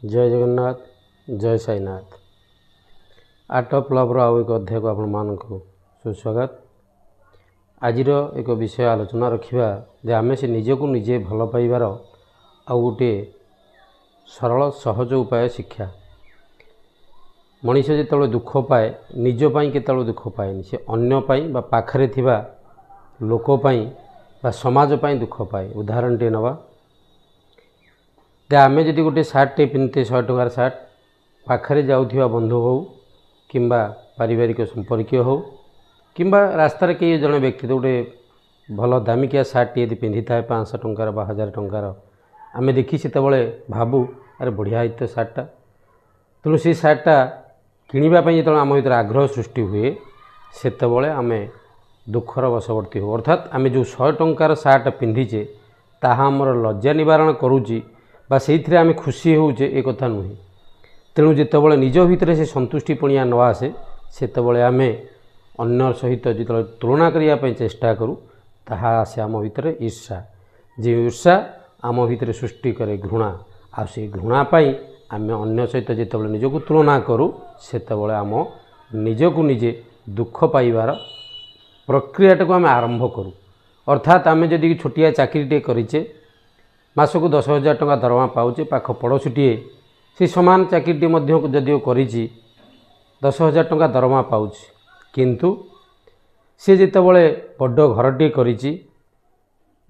जय जगन्नाथ जय Sainath art of love आउ एक अध्याय को आपण मान को सुस्वागत। आज एक विषय आलोचना रखा जे आमे से निज को निजे भल पाइबार आउ गोटे सरल सहज उपाय शिक्षा। मनीष जो दुख पाए निजपाई केत दुख पाए से अन्य बा पाखरे थिबा लोकपाई बा समाजपाई दुख पाए। उदाहरण टे नवा आमे जदि गोटे सार्ट टे पिंधते 100 टंकार सार्ट पाखरे जाउथिबा बंधु हो किंबा पारिवारिक संपर्क हो किंबा रास्तार कई जड़े व्यक्ति तो गोटे भल दामिकिया सार्ट टी यदि पिंधि थाए 500 टंकार बा 1000 टंकार आमे देखी से भाबू अरे बढ़िया तो सार्टा तेणु से सार्टा किणवाई जो आम भर आग्रह सृष्टि हुए से आमे दुखर वशवर्ती हो। अर्थात आमे जो 100 टंकार सार्ट पिंधिचे ताहा आमर लज्जा निवारण करुच्ची बा से आमे खुशी होचे एक कथा नुहे। तेणु जितेबाला निज भितर से संतुष्टिपणिया न आसे से आमे अन्य सहित जो तुलना करने चेष्टा करूँ ताहा आसे आम भितर ईर्षा। जे ईर्षा आम भितर सृष्टि करे घृणा आ से घृणा पाई आमे अन्य सहित जितेबाला निजको तुलना करूँ सेतेबाला आम निजको निजे दुख पाइबार प्रक्रियाटा को आमे आरंभ करूँ। अर्थात आमे जदि छोटिया चाकरीटे करिचे मासको 10,000 टंका दरमा पाउचे पाख पड़ोशीटीए से समान चाकरीटी जदिओ करिछि 10,000 टंका दरमा पाउछि किंतु से जितेबाला बड़ घरटे करिछि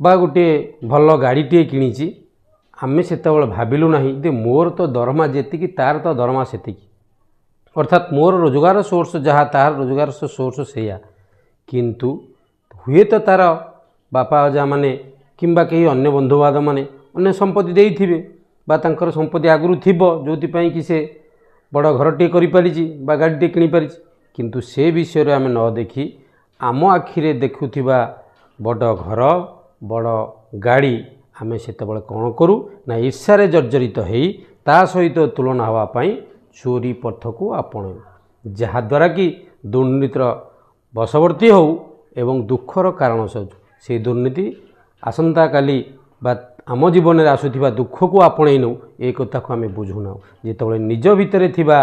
बा गोटे भल गाड़ीटे किणिछि आमे सेतेबाला भाबिलु नाही जे मोर तो दरमा जेतिकी तार तो दरमा सेतिकी। अर्थात मोर रोजगार सोर्स जहाँ तार रोजगार सोर्स सेया किंतु हुए तो तार बापा अजा माने किंबा कई अन्य बंधुबाध माने अन्य संपत्ति देइथिबे बा तांकर संपत्ति आगुरु थिबो जोथिपाई कि से बड़ घरटे करि पारिछि बा गाड़ीटे किनि पारिछि किंतु से विषय रे आमे न देखि आम आखिरे देखुथिबा बड़ घर बड़ गाड़ी आमे सेतेबेले कौन करूँ ना ईर्ष्यारे जर्जरित होई ता सहित तुलना हवा पाई चोरी पथ को आपण जहाद्वारा कि दुर्नीतिर वशवर्ती हो एवं दुखर कारण सजु से दुर्नीति आसंता काली बा आम जीवन में आसुथिबा दुख को आपणे नौ एक कथा को आमे बुझुना जितेबाला निज भितर थिबा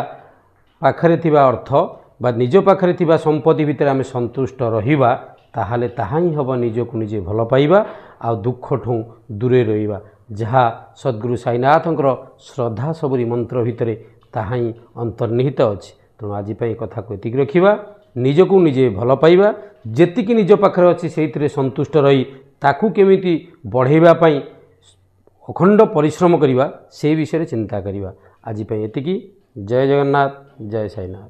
पाखरे थिबा अर्थ बा निज पाखरे थिबा संपत्ति भितर आमे संतुष्ट रहिबा ताहाले ताहा ही हबो निज को निजे भल पाइबा आ दुख ठू दूरे रहिबा। जहाँ सद्गुरु साईनाथंकर श्रद्धा सबरी मंत्र भितर ताहा ही अंतर्निहित अछि। तेणु आज कथा को एतिक रखिबा निज को निजे भल पाइबा जेतिकी निज पाखरे अछि सेइथिरे संतुष्ट रही ताकू केमिति बढ़ाइबा पाई अखंड परिश्रम करिबा से विषय चिंता करिबा। आज एतिकी जय जगन्नाथ जय साईनाथ।